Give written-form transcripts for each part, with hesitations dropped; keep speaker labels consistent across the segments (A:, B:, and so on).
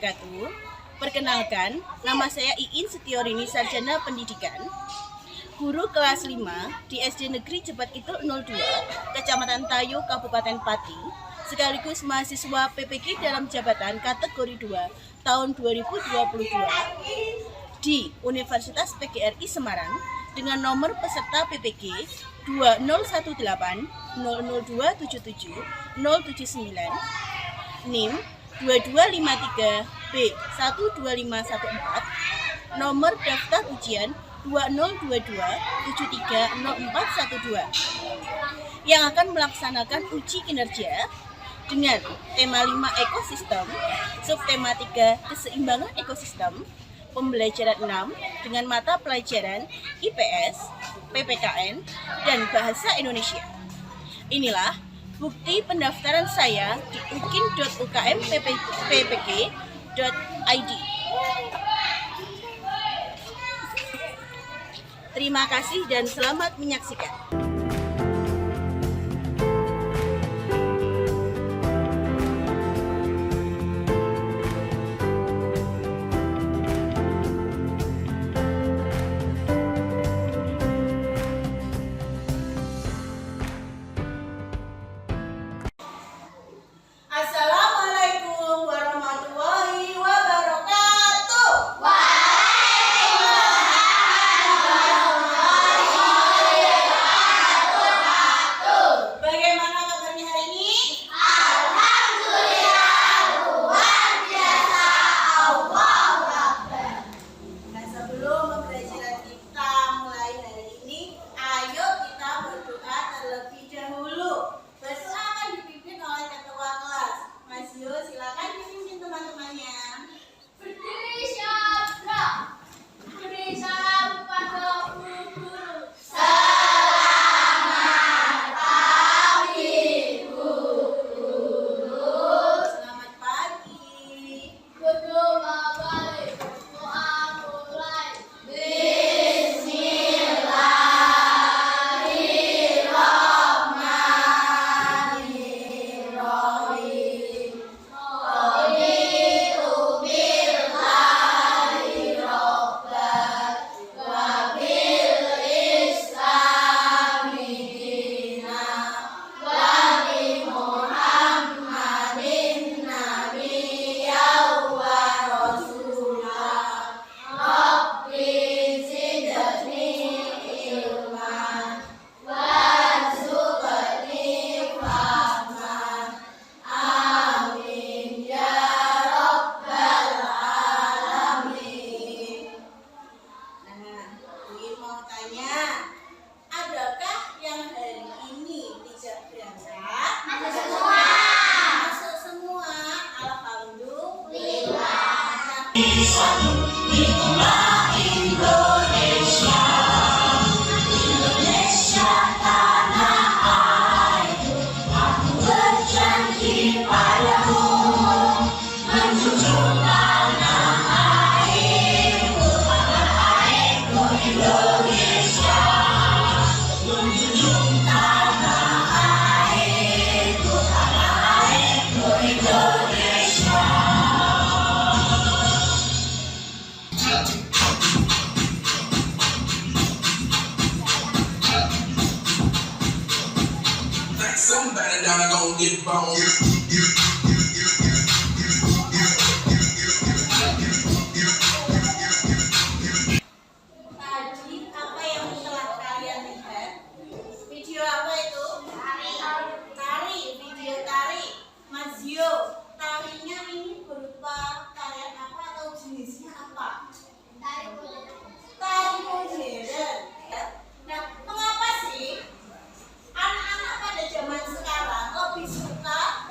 A: wabarakatuh. Perkenalkan, nama saya Iin Setiorini, Sarjana Pendidikan, guru kelas 5 di SD Negeri Jebat Kidul 02, Kecamatan Tayo, Kabupaten Pati, sekaligus mahasiswa PPG dalam jabatan kategori 2 tahun 2022 di Universitas PGRI Semarang dengan nomor peserta PPG 2018 00277 079, NIM 2253 B 12514, nomor daftar ujian 2022 730412 yang akan melaksanakan uji kinerja dengan tema 5 ekosistem, subtema 3 keseimbangan ekosistem, pembelajaran 6 dengan mata pelajaran IPS, PPKN, dan Bahasa Indonesia. Inilah bukti pendaftaran saya di ukin.ukmppg.id. Terima kasih dan selamat menyaksikan. Assalamualaikum warahmatullahi wabarakatuh. Bagaimana kabarnya hari ini? Alhamdulillah, luar biasa. Allahu Akbar. Nah, sebelum pembelajaran kita mulai hari ini, ayo kita berdoa terlebih dahulu. Berdoa akan dipimpin oleh ketua kelas. Mas Yo, silakan dipimpin teman-temannya.
B: Berdiri syabra, beri salam pada guru.
A: Selamat pagi.
B: Berdoa balik, doa mulai.
A: Nah, Iin mau tanya, adakah yang hari ini tidak berangkat? Masuk semua. Alhamdulillah.
C: Somebody down there gonna get bone.
A: Tadi apa yang telah kalian lihat? Video apa itu? Tari, video tari. Mas Yo, tarinya ini berupa tarian apa atau jenisnya apa? Tari modern. Nah, mengapa sih anak-anak pada zaman sekarang lebih suka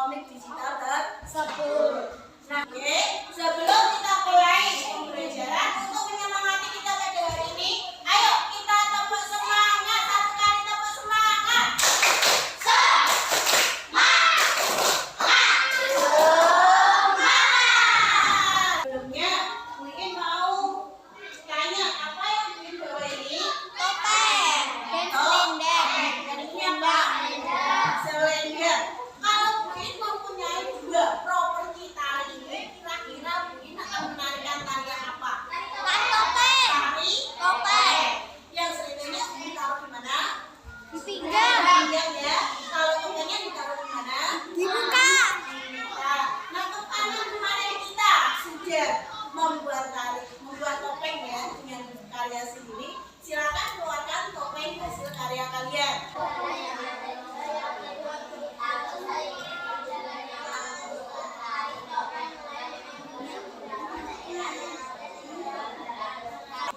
A: komik digital tersebut. Nah,
B: Oke, sebelum kita mulai pembelajaran untuk menyemangati kita pada hari ini, ayo kita tepuk semangat, satu kali tepuk semangat. Sebelumnya, mungkin mau tanya apa yang Buin bawa ini?
D: Topeng dan selendang.
B: Dan ini apa? Selendang. Kalau Buin mempunyai dua properti tari ini, kira-kira Buin akan menarikan tarian apa?
D: Tari topeng.
B: Tari
D: Topeng.
B: Yang selendangnya ditaruh di mana?
D: Di pinggang.
B: Pinggang ya. Kalau topengnya ditaruh di mana?
D: Dibuka.
B: Nah, teman kemarin kita sudah membuat topeng ya dengan karya sendiri. Silakan keluarkan topeng hasil karya kalian.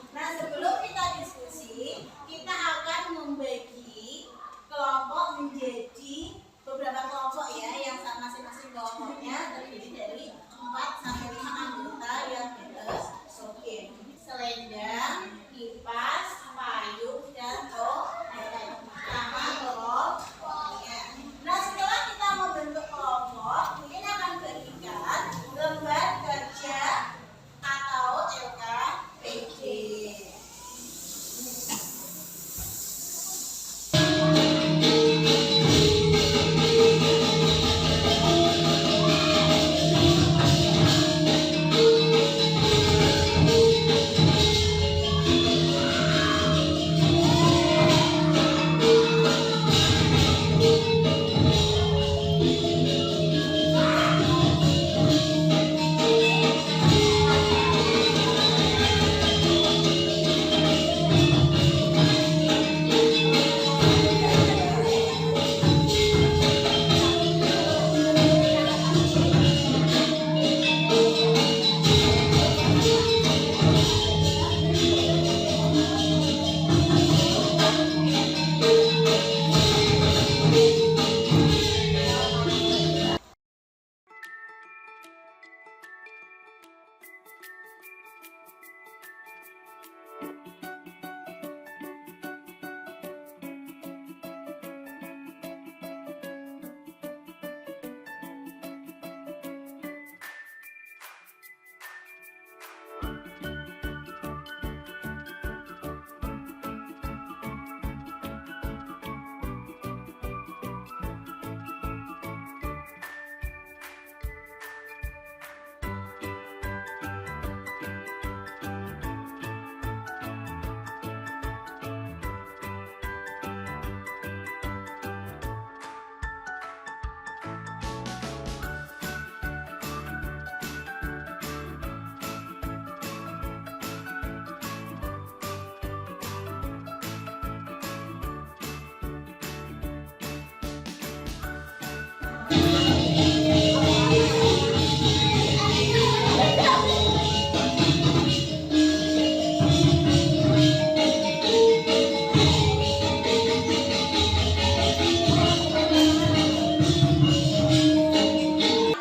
B: Nah, sebelum kita diskusi, kita akan membagi kelompok menjadi beberapa kelompok ya, yang masing-masing kelompoknya terdiri dari 4 sampai 5 anggota yang bebas sokin, selendang, kipas, payung, dan topeng. Nama kelompoknya. Nah, setelah kita membentuk kelompok, mungkin akan bagikan lembar kerja atau LKPD.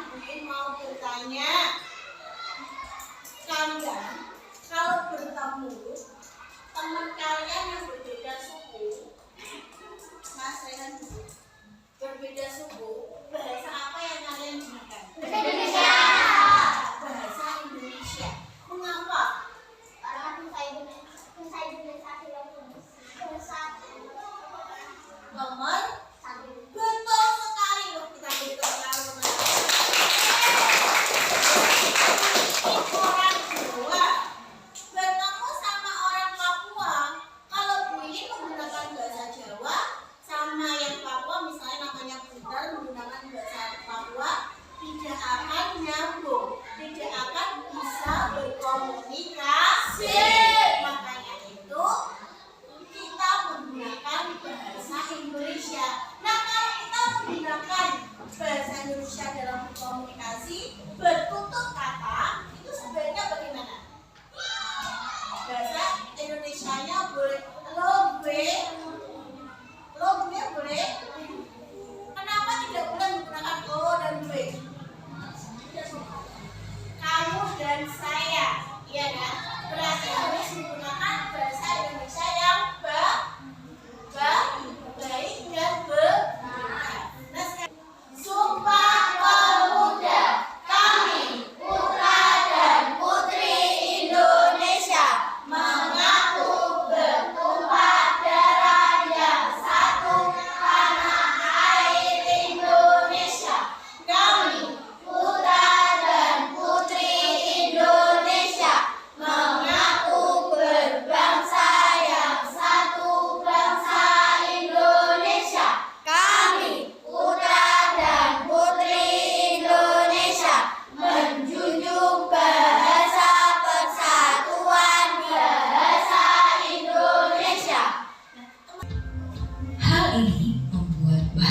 B: Mungkin mau bertanya, kalian kalau bertemu teman kalian yang berbeda suku, Mas Rehan, berbeda suku, bahasa apa yang kalian gunakan?
D: Indonesia.
B: Bahasa Indonesia. Mengapa? Nomor betul sekali. Loh, kita betul sekali. Orang Jawa bertemu sama orang Papua, kalau Buin menggunakan bahasa Jawa sama yang Papua, misalnya namanya Putar menggunakan bahasa Papua, tidak akan nyambung, tidak akan bisa berkomunikasi. Makanya itu kita menggunakan bahasa Indonesia. Nah, kalau kita menggunakan bahasa Indonesia dalam berkomunikasi, bertutur kata, itu sebaiknya bagaimana? Bahasa Indonesianya boleh lo gue boleh. Kenapa tidak boleh menggunakan lo dan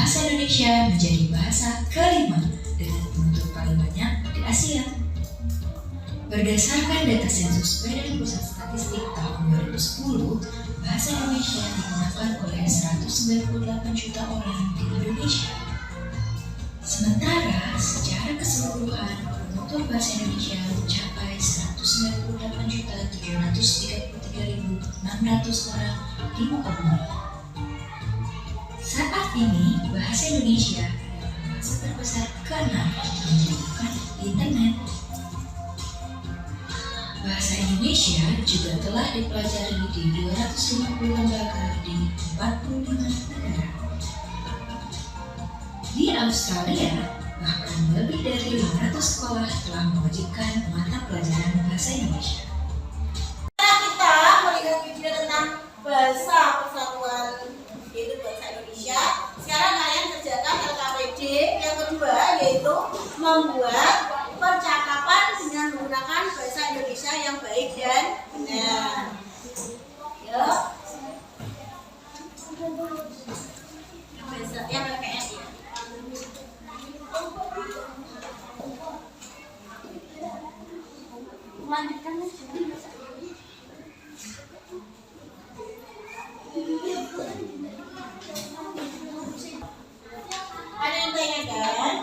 E: bahasa Indonesia menjadi bahasa kelima dengan penutur paling banyak di Asia. Berdasarkan data sensus Badan Pusat Statistik tahun 2010, bahasa Indonesia digunakan oleh 198 juta orang di Indonesia. Sementara secara keseluruhan penutur bahasa Indonesia mencapai 198.733.600 orang di muka bumi. Saat ini bahasa Indonesia adalah bahasa terbesar ke-6 yang digunakan di internet. Bahasa Indonesia juga telah dipelajari di 250 lembaga di 45 negara. Di Australia, bahkan lebih dari 500 sekolah telah mewajibkan mata pelajaran bahasa Indonesia.
B: Kita melihat video tentang bahasa persatuan yaitu bahasa Indonesia. Sekarang kalian kerjakan LKPD yang kedua yaitu membuat percakapan dengan menggunakan bahasa Indonesia yang baik dan benar. Yuk. Bahasa yang pakai S ya.
D: Lanjutkan aja.
B: Ada yang tanyakan?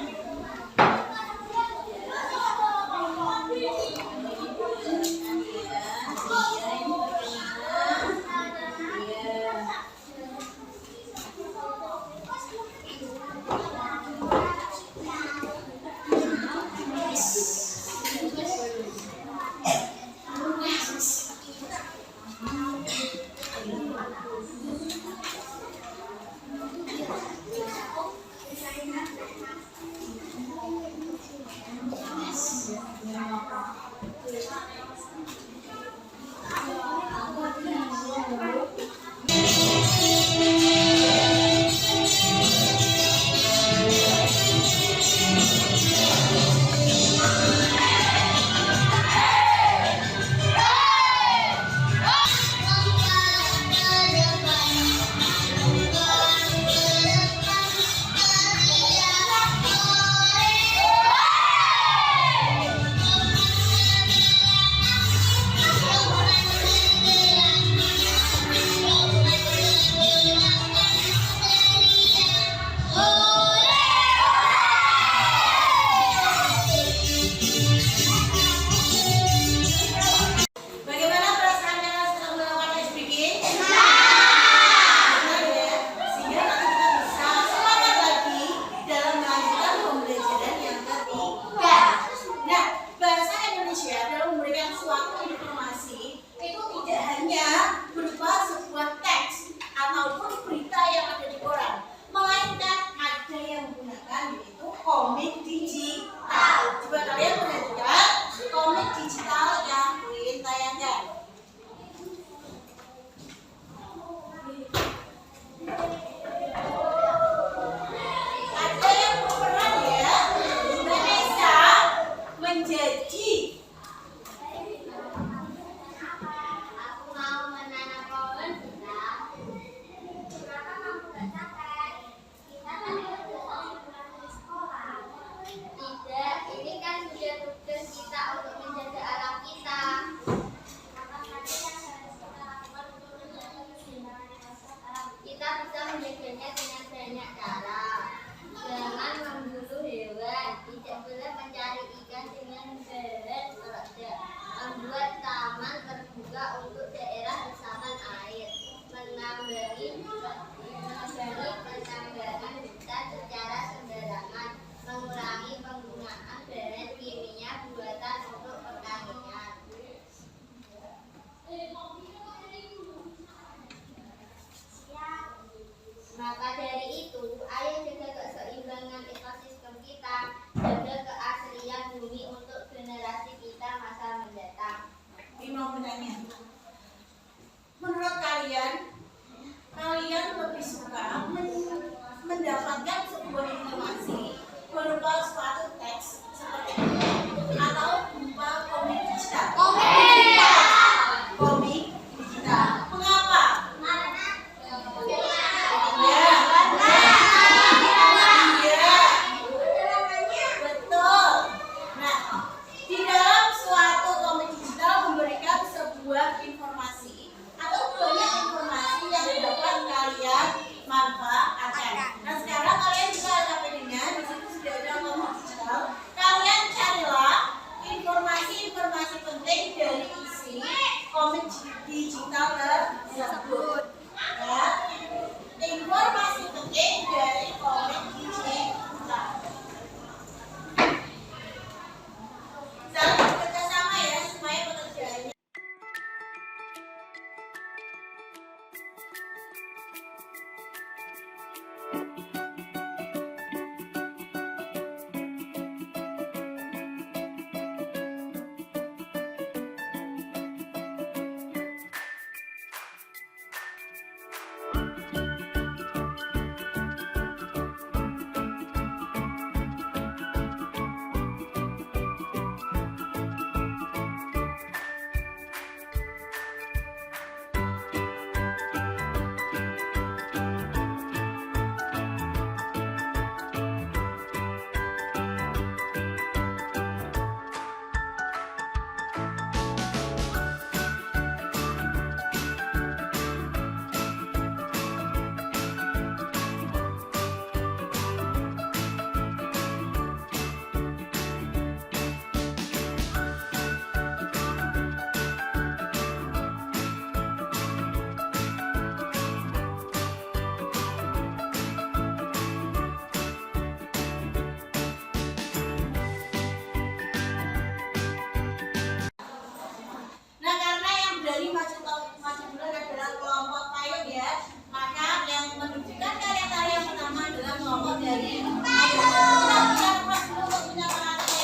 B: dari kita bisa lepas dulu untuk menyemangati.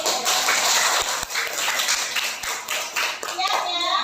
B: Siap ya?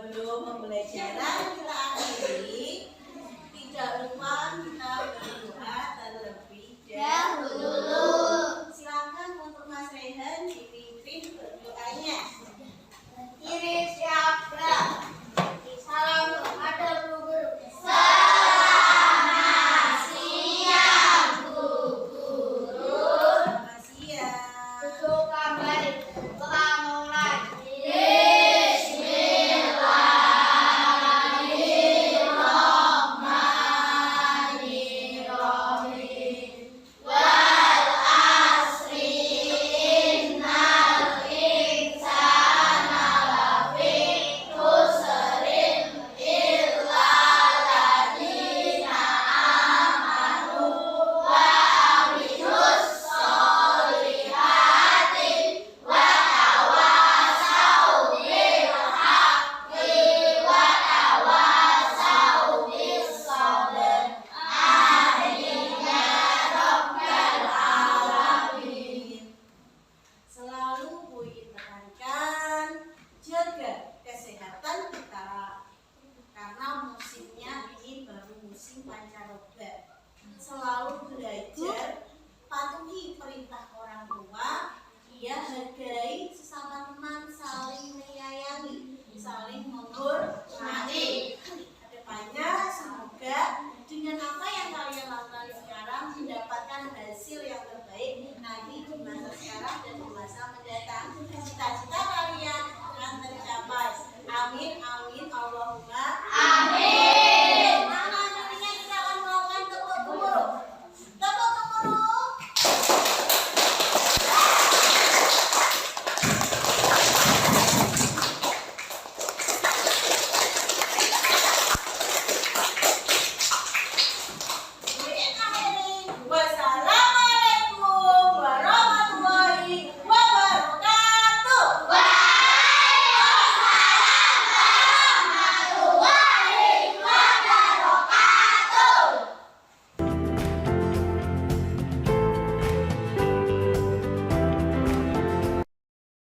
B: Sebelum memulai jalan kita akhiri, tidak lupa kita berdoa terlebih dahulu. Silakan untuk Mas Rehan dipimpin berdoanya.
D: Ini siapa? Salam kepada guru.
B: Selamat siang.
D: Duduk kembali. Kita mulai.
B: Selalu Bu Iin tekankan, jaga kesehatan kita karena musimnya ini baru musim pancaroba. Selalu belajar, patuhi perintah orang tua, hargai sesama teman, saling menyayangi, saling menghormati. Kedepannya semoga dengan apa yang kalian lakukan sekarang mendapatkan hasil yang terbaik nanti di masa sekarang dan di masa mendatang. Cita-cita kalian akan tercapai. Amin, amin, Allahumma